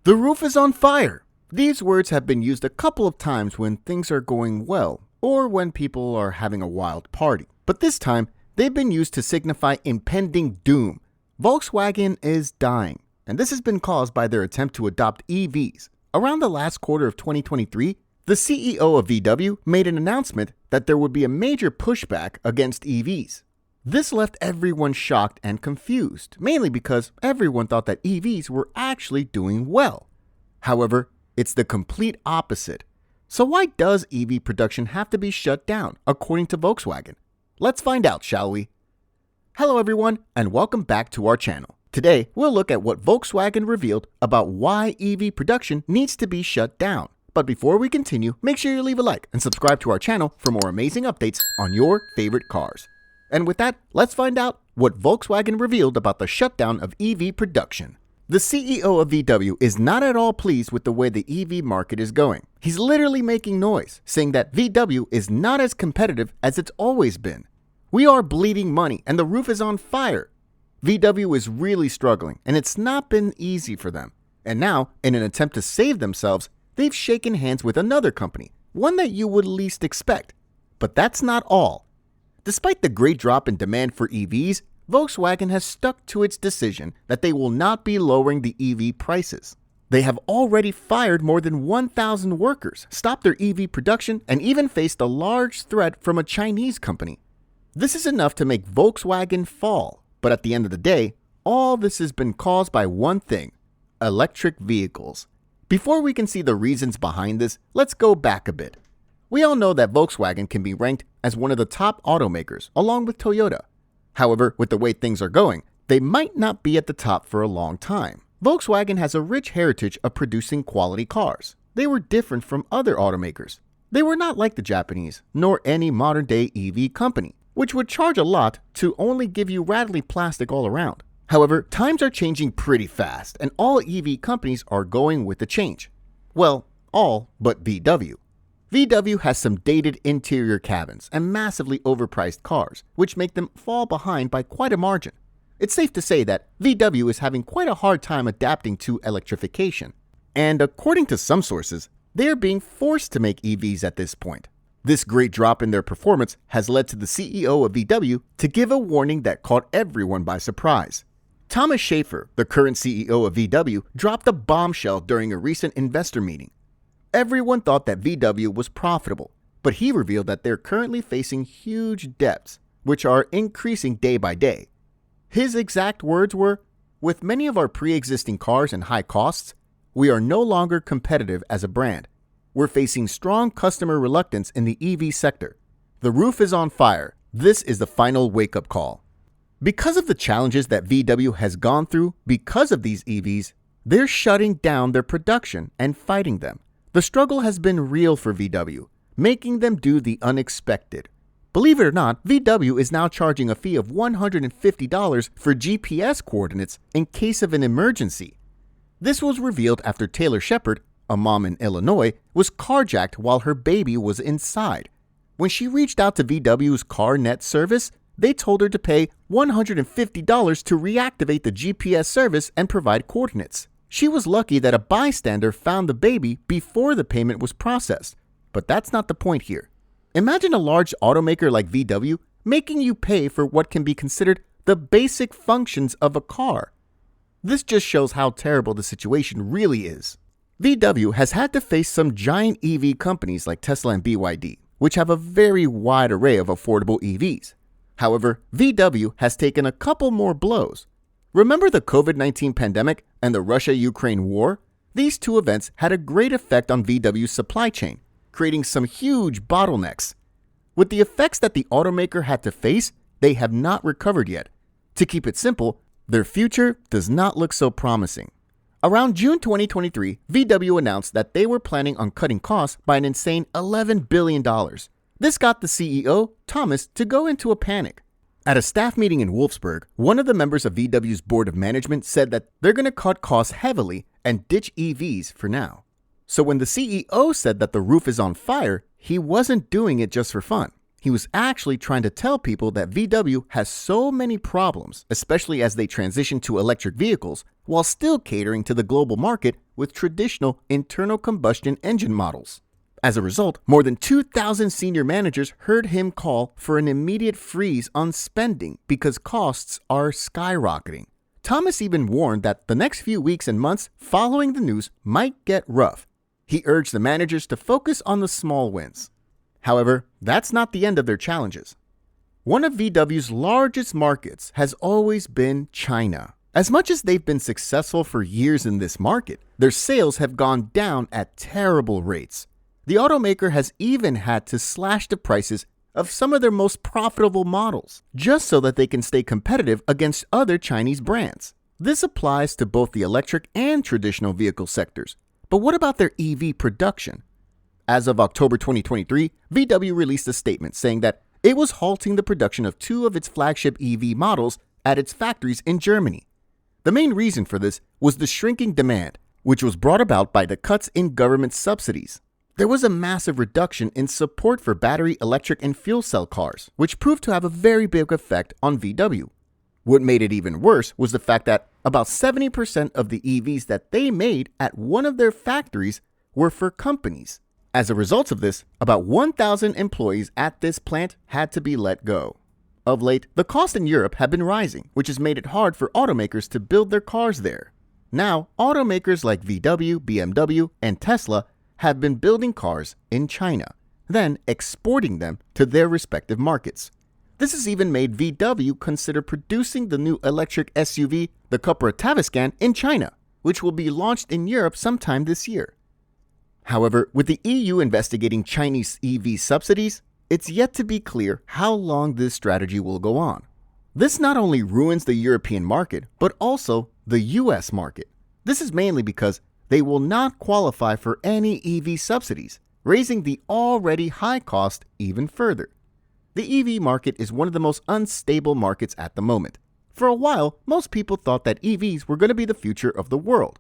The roof is on fire. These words have been used a couple of times when things are going well or when people are having a wild party. But this time, they've been used to signify impending doom. Volkswagen is dying, and this has been caused by their attempt to adopt EVs. Around the last quarter of 2023, the CEO of VW made an announcement that there would be a major pushback against EVs. This left everyone shocked and confused, mainly because everyone thought that EVs were actually doing well. However, it's the complete opposite. So why does EV production have to be shut down, according to Volkswagen? Let's find out, shall we? Hello everyone, and welcome back to our channel. Today, we'll look at what Volkswagen revealed about why EV production needs to be shut down. But before we continue, make sure you leave a like and subscribe to our channel for more amazing updates on your favorite cars. And with that, let's find out what Volkswagen revealed about the shutdown of EV production. The CEO of VW is not at all pleased with the way the EV market is going. He's literally making noise, saying that VW is not as competitive as it's always been. We are bleeding money and the roof is on fire. VW is really struggling and it's not been easy for them. And now, in an attempt to save themselves, they've shaken hands with another company, one that you would least expect. But that's not all. Despite the great drop in demand for EVs, Volkswagen has stuck to its decision that they will not be lowering the EV prices. They have already fired more than 1,000 workers, stopped their EV production, and even faced a large threat from a Chinese company. This is enough to make Volkswagen fall, but at the end of the day, all this has been caused by one thing: electric vehicles. Before we can see the reasons behind this, let's go back a bit. We all know that Volkswagen can be ranked as one of the top automakers, along with Toyota. However, with the way things are going, they might not be at the top for a long time. Volkswagen has a rich heritage of producing quality cars. They were different from other automakers. They were not like the Japanese, nor any modern-day EV company, which would charge a lot to only give you rattly plastic all around. However, times are changing pretty fast, and all EV companies are going with the change. Well, all but VW. VW has some dated interior cabins and massively overpriced cars, which make them fall behind by quite a margin. It's safe to say that VW is having quite a hard time adapting to electrification. And according to some sources, they are being forced to make EVs at this point. This great drop in their performance has led to the CEO of VW to give a warning that caught everyone by surprise. Thomas Schaefer, the current CEO of VW, dropped a bombshell during a recent investor meeting. Everyone thought that VW was profitable, but he revealed that they're currently facing huge debts, which are increasing day by day. His exact words were, "With many of our pre-existing cars and high costs, we are no longer competitive as a brand. We're facing strong customer reluctance in the EV sector. The roof is on fire. This is the final wake-up call." Because of the challenges that VW has gone through because of these EVs, they're shutting down their production and fighting them. The struggle has been real for VW, making them do the unexpected. Believe it or not, VW is now charging a fee of $150 for GPS coordinates in case of an emergency. This was revealed after Taylor Shepard, a mom in Illinois, was carjacked while her baby was inside. When she reached out to VW's CarNet service, they told her to pay $150 to reactivate the GPS service and provide coordinates. She was lucky that a bystander found the baby before the payment was processed. But that's not the point here. Imagine a large automaker like VW making you pay for what can be considered the basic functions of a car. This just shows how terrible the situation really is. VW has had to face some giant EV companies like Tesla and BYD, which have a very wide array of affordable EVs. However, VW has taken a couple more blows. Remember the COVID-19 pandemic and the Russia-Ukraine war? These two events had a great effect on VW's supply chain, creating some huge bottlenecks. With the effects that the automaker had to face, they have not recovered yet. To keep it simple, their future does not look so promising. Around June 2023, VW announced that they were planning on cutting costs by an insane $11 billion. This got the CEO, Thomas, to go into a panic. At a staff meeting in Wolfsburg, one of the members of VW's board of management said that they're going to cut costs heavily and ditch EVs for now. So when the CEO said that the roof is on fire, he wasn't doing it just for fun. He was actually trying to tell people that VW has so many problems, especially as they transition to electric vehicles, while still catering to the global market with traditional internal combustion engine models. As a result, more than 2,000 senior managers heard him call for an immediate freeze on spending because costs are skyrocketing. Thomas even warned that the next few weeks and months following the news might get rough. He urged the managers to focus on the small wins. However, that's not the end of their challenges. One of VW's largest markets has always been China. As much as they've been successful for years in this market, their sales have gone down at terrible rates. The automaker has even had to slash the prices of some of their most profitable models, just so that they can stay competitive against other Chinese brands. This applies to both the electric and traditional vehicle sectors. But what about their EV production? As of October 2023, VW released a statement saying that it was halting the production of 2 of its flagship EV models at its factories in Germany. The main reason for this was the shrinking demand, which was brought about by the cuts in government subsidies. There was a massive reduction in support for battery, electric, and fuel cell cars, which proved to have a very big effect on VW. What made it even worse was the fact that about 70% of the EVs that they made at one of their factories were for companies. As a result of this, about 1,000 employees at this plant had to be let go. Of late, the cost in Europe have been rising, which has made it hard for automakers to build their cars there. Now, automakers like VW, BMW, and Tesla have been building cars in China, then exporting them to their respective markets. This has even made VW consider producing the new electric SUV, the Cupra Tavascan, in China, which will be launched in Europe sometime this year. However, with the EU investigating Chinese EV subsidies, it's yet to be clear how long this strategy will go on. This not only ruins the European market, but also the US market. This is mainly because they will not qualify for any EV subsidies, raising the already high cost even further. The EV market is one of the most unstable markets at the moment. For a while, most people thought that EVs were going to be the future of the world.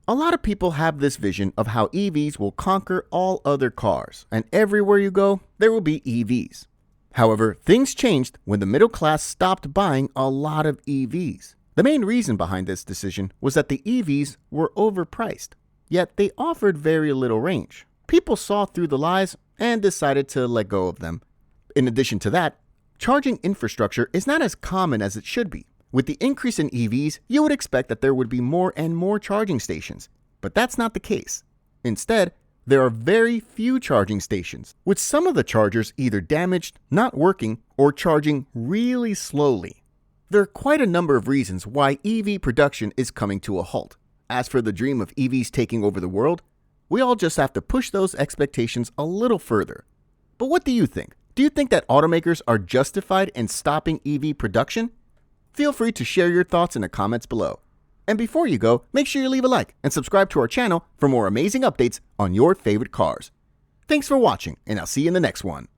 A lot of people have this vision of how EVs will conquer all other cars, and everywhere you go, there will be EVs. However, things changed when the middle class stopped buying a lot of EVs. The main reason behind this decision was that the EVs were overpriced, yet they offered very little range. People saw through the lies and decided to let go of them. In addition to that, charging infrastructure is not as common as it should be. With the increase in EVs, you would expect that there would be more and more charging stations, but that's not the case. Instead, there are very few charging stations, with some of the chargers either damaged, not working, or charging really slowly. There are quite a number of reasons why EV production is coming to a halt. As for the dream of EVs taking over the world, we all just have to push those expectations a little further. But what do you think? Do you think that automakers are justified in stopping EV production? Feel free to share your thoughts in the comments below. And before you go, make sure you leave a like and subscribe to our channel for more amazing updates on your favorite cars. Thanks for watching, and I'll see you in the next one.